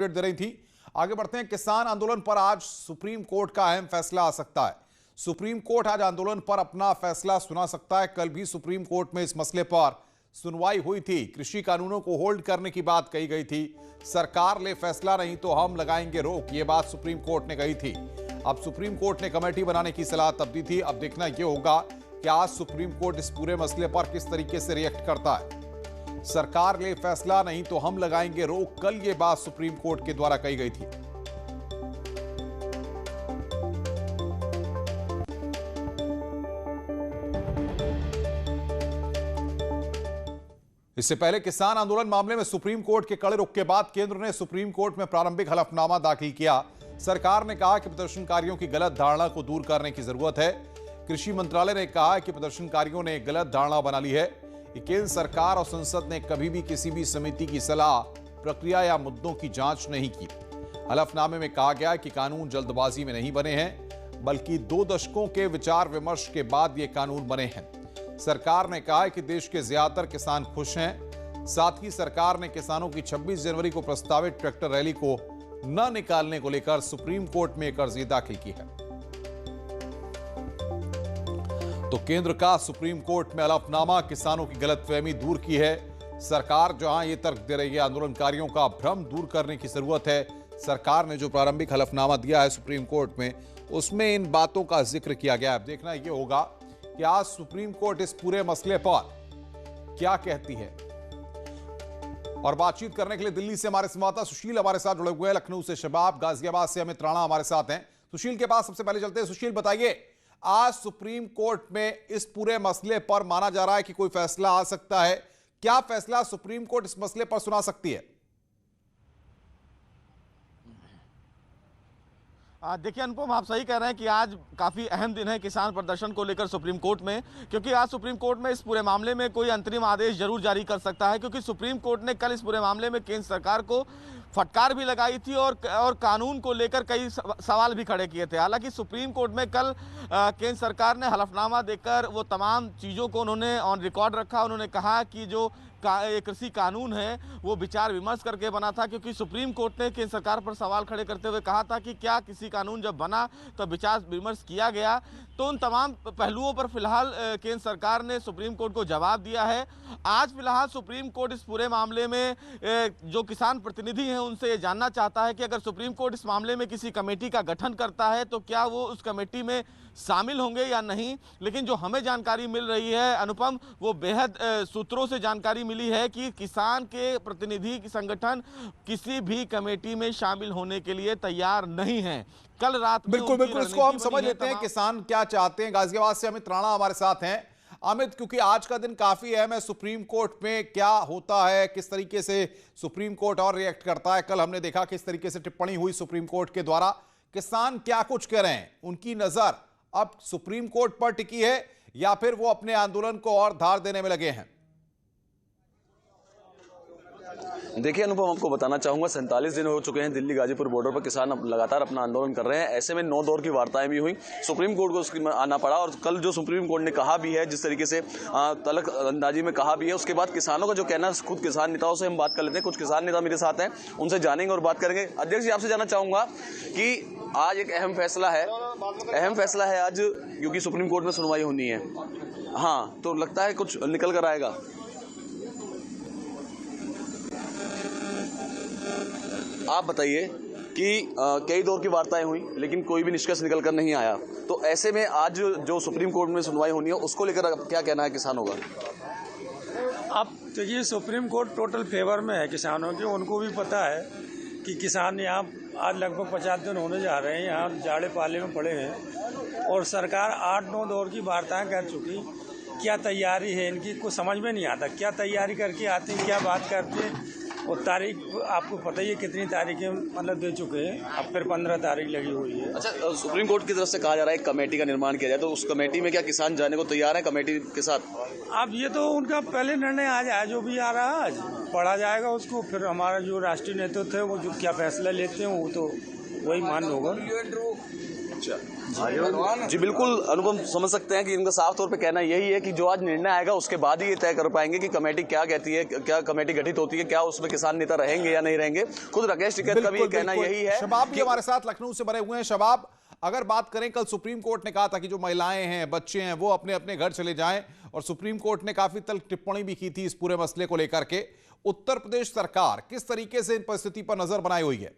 Update दे रही थी। आगे बढ़ते हैं। किसान आंदोलन पर आज सुप्रीम कोर्ट का अहम फैसला आ सकता है। सुप्रीम कोर्ट आज आंदोलन पर अपना फैसला सुना सकता है। कल भी सुप्रीम कोर्ट में इस मसले पर सुनवाई हुई थी। कृषि कानूनों को होल्ड करने की बात कही गई थी। सरकार ले फैसला नहीं तो हम लगाएंगे रोक, ये बात सुप्रीम कोर्ट ने कही थी। अब सुप्रीम कोर्ट ने कमेटी बनाने की सलाह तब दी थी। अब देखना यह होगा कि आज सुप्रीम कोर्ट इस पूरे मसले पर किस तरीके से रिएक्ट करता है। सरकार ले फैसला नहीं तो हम लगाएंगे रोक, कल ये बात सुप्रीम कोर्ट के द्वारा कही गई थी। इससे पहले किसान आंदोलन मामले में सुप्रीम कोर्ट के कड़े रुख के बाद केंद्र ने सुप्रीम कोर्ट में प्रारंभिक हलफनामा दाखिल किया। सरकार ने कहा कि प्रदर्शनकारियों की गलत धारणा को दूर करने की जरूरत है। कृषि मंत्रालय ने कहा कि प्रदर्शनकारियों ने गलत धारणा बना ली है। केंद्र सरकार और संसद ने कभी भी किसी भी समिति की सलाह, प्रक्रिया या मुद्दों की जांच नहीं की। हलफनामे में कहा गया कि कानून जल्दबाजी में नहीं बने हैं, बल्कि 2 दशकों के विचार विमर्श के बाद ये कानून बने हैं। सरकार ने कहा है कि देश के ज्यादातर किसान खुश हैं। साथ ही सरकार ने किसानों की 26 जनवरी को प्रस्तावित ट्रैक्टर रैली को न निकालने को लेकर सुप्रीम कोर्ट में एक अर्जी दाखिल की है। तो केंद्र का सुप्रीम कोर्ट में हलफनामा किसानों की गलतफहमी दूर की है। सरकार जहां यह तर्क दे रही है आंदोलनकारियों का भ्रम दूर करने की जरूरत है। सरकार ने जो प्रारंभिक हलफनामा दिया है सुप्रीम कोर्ट में, उसमें इन बातों का जिक्र किया गया है। देखना यह होगा कि आज सुप्रीम कोर्ट इस पूरे मसले पर क्या कहती है। और बातचीत करने के लिए दिल्ली से हमारे संवाददाता सुशील हमारे साथ जुड़े हुए हैं। लखनऊ से शबाब, गाजियाबाद से अमित राणा हमारे साथ हैं। सुशील के पास सबसे पहले चलते हैं। सुशील, बताइए, आज सुप्रीम कोर्ट में इस पूरे मसले पर माना जा रहा है कि कोई फैसला आ सकता है। क्या फैसला सुप्रीम कोर्ट इस मसले पर सुना सकती है? देखिए अनुपम, आप सही कह रहे हैं कि आज काफ़ी अहम दिन है किसान प्रदर्शन को लेकर सुप्रीम कोर्ट में, क्योंकि आज सुप्रीम कोर्ट में इस पूरे मामले में कोई अंतरिम आदेश जरूर जारी कर सकता है। क्योंकि सुप्रीम कोर्ट ने कल इस पूरे मामले में केंद्र सरकार को फटकार भी लगाई थी और कानून को लेकर कई सवाल भी खड़े किए थे। हालांकि सुप्रीम कोर्ट में कल केंद्र सरकार ने हलफनामा देकर वो तमाम चीज़ों को उन्होंने ऑन रिकॉर्ड रखा। उन्होंने कहा कि जो कृषि कानून है वो विचार विमर्श करके बना था, क्योंकि सुप्रीम कोर्ट ने केंद्र सरकार पर सवाल खड़े करते हुए कहा था कि क्या किसी कानून जब बना तो विचार विमर्श किया गया। तो उन तमाम पहलुओं पर फिलहाल केंद्र सरकार ने सुप्रीम कोर्ट को जवाब दिया है। आज फिलहाल सुप्रीम कोर्ट इस पूरे मामले में जो किसान प्रतिनिधि हैं उनसे ये जानना चाहता है कि अगर सुप्रीम कोर्ट इस मामले में किसी कमेटी का गठन करता है तो क्या वो उस कमेटी में शामिल होंगे या नहीं। लेकिन जो हमें जानकारी मिल रही है अनुपम, वो बेहद सूत्रों से जानकारी मिली है कि किसान के प्रतिनिधि संगठन किसी भी कमेटी में शामिल होने के लिए तैयार नहीं है। कल रात बिल्कुल इसको हम समझ लेते हैं किसान क्या चाहते हैं। गाजियाबाद से अमित राणा हमारे साथ हैं। अमित, क्योंकि आज का दिन काफी अहम है, सुप्रीम कोर्ट में क्या होता है, किस तरीके से सुप्रीम कोर्ट और रिएक्ट करता है। कल हमने देखा किस तरीके से टिप्पणी हुई सुप्रीम कोर्ट के द्वारा। किसान क्या कुछ कह रहे हैं, उनकी नजर अब सुप्रीम कोर्ट पर टिकी है या फिर वो अपने आंदोलन को और धार देने में लगे हैं? देखिए अनुपम, आपको बताना चाहूंगा 47 दिन हो चुके हैं दिल्ली गाजीपुर बॉर्डर पर किसान लगातार अपना आंदोलन कर रहे हैं। ऐसे में 9 दौर की वार्ताएं भी हुई, सुप्रीम कोर्ट को उसकी आना पड़ा। और कल जो सुप्रीम कोर्ट ने कहा भी है, जिस तरीके से तलक अंदाजी में कहा भी है, उसके बाद किसानों का जो कहना, खुद किसान नेताओं से हम बात कर लेते हैं। कुछ किसान नेता मेरे साथ हैं, उनसे जानेंगे और बात करेंगे। अध्यक्ष जी, आपसे जानना चाहूंगा कि आज एक अहम फैसला है आज, क्योंकि सुप्रीम कोर्ट में सुनवाई होनी है। हाँ, तो लगता है कुछ निकल कर आएगा? आप बताइए कि कई दौर की वार्ताएं हुई लेकिन कोई भी निष्कर्ष निकल कर नहीं आया। तो ऐसे में आज जो सुप्रीम कोर्ट में सुनवाई होनी है उसको लेकर क्या कहना है किसानों का? अब देखिए, सुप्रीम कोर्ट टोटल फेवर में है किसानों के। उनको भी पता है कि किसान यहाँ आज लगभग 50 दिन होने जा रहे हैं, यहाँ जाड़े पाले में पड़े हैं और सरकार 8-9 दौर की वार्ताएं कर चुकी। क्या तैयारी है इनकी, कुछ समझ में नहीं आता। क्या तैयारी करके आते हैं, क्या बात करते हैं। और तारीख आपको पता ही है कितनी तारीखें मतलब दे चुके हैं। अब फिर 15 तारीख लगी हुई है। अच्छा, सुप्रीम कोर्ट की तरफ से कहा जा रहा है कमेटी का निर्माण किया जाए, तो उस कमेटी में क्या किसान जाने को तैयार है कमेटी के साथ? अब ये तो उनका पहले निर्णय आज है, जो भी आ रहा है आज पढ़ा जाएगा उसको। फिर हमारा जो राष्ट्रीय नेतृत्व है वो जो क्या फैसला लेते हैं वो तो वही मान्य होगा। जी बिल्कुल अनुपम, समझ सकते हैं कि इनका साफ तौर पे कहना यही है कि जो आज निर्णय आएगा उसके बाद ही ये तय कर पाएंगे कि कमेटी क्या कहती है, क्या कमेटी गठित होती है, क्या उसमें किसान नेता रहेंगे या नहीं रहेंगे। खुद राकेश टिकैत का भी कहना यही है। शबाब भी हमारे साथ लखनऊ से बने हुए हैं। शबाब, अगर बात करें, कल सुप्रीम कोर्ट ने कहा था कि जो महिलाएं हैं, बच्चे हैं, वो अपने अपने घर चले जाएं, और सुप्रीम कोर्ट ने काफी तल्ख टिप्पणी भी की थी इस पूरे मसले को लेकर के। उत्तर प्रदेश सरकार किस तरीके से इन परिस्थिति पर नजर बनाई हुई है?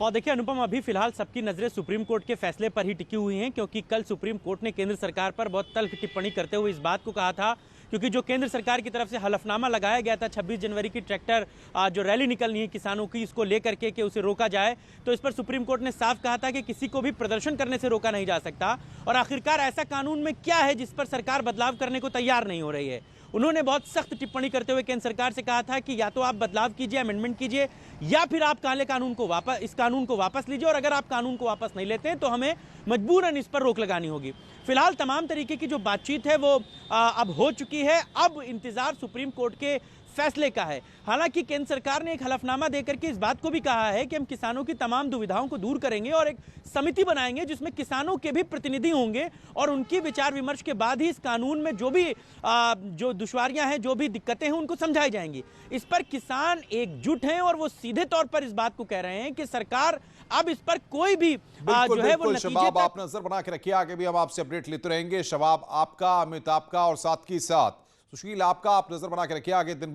और देखिए अनुपम, अभी फिलहाल सबकी नजरें सुप्रीम कोर्ट के फैसले पर ही टिकी हुई हैं, क्योंकि कल सुप्रीम कोर्ट ने केंद्र सरकार पर बहुत तल्ख टिप्पणी करते हुए इस बात को कहा था, क्योंकि जो केंद्र सरकार की तरफ से हलफनामा लगाया गया था 26 जनवरी की ट्रैक्टर जो रैली निकलनी है किसानों की, इसको लेकर के उसे रोका जाए, तो इस पर सुप्रीम कोर्ट ने साफ कहा था कि किसी को भी प्रदर्शन करने से रोका नहीं जा सकता। और आखिरकार ऐसा कानून में क्या है जिस पर सरकार बदलाव करने को तैयार नहीं हो रही है। उन्होंने बहुत सख्त टिप्पणी करते हुए केंद्र सरकार से कहा था कि या तो आप बदलाव कीजिए, अमेंडमेंट कीजिए, या फिर आप काले कानून को इस कानून को वापस लीजिए, और अगर आप कानून को वापस नहीं लेते तो हमें मजबूरन इस पर रोक लगानी होगी। फिलहाल तमाम तरीके की जो बातचीत है वो अब हो चुकी है। अब इंतजार सुप्रीम कोर्ट के फैसले का है। हालांकि केंद्र सरकार ने एक हलफनामा देकर के इस बात को भी कहा है कि हम किसानों की तमाम दुविधाओं को दूर करेंगे और एक समिति बनाएंगे जिसमें किसानों के भी प्रतिनिधि होंगे, और उनकी विचार विमर्श के बाद ही इस कानून में जो दुश्वारियां हैं, जो भी दिक्कतें हैं, उनको समझाई जाएंगी। इस पर किसान एकजुट हैं और वो सीधे तौर पर इस बात को कह रहे हैं कि सरकार अब इस पर कोई भी जो है वो नतीजे शबाब, आप नजर बना के रखिए, आगे भी हम आपसे अपडेट लेते रहेंगे। शबाब आपका, अमित आपका, और साथ ही साथ सुशील आपका, आप नजर बना के रखिए आगे दिन भर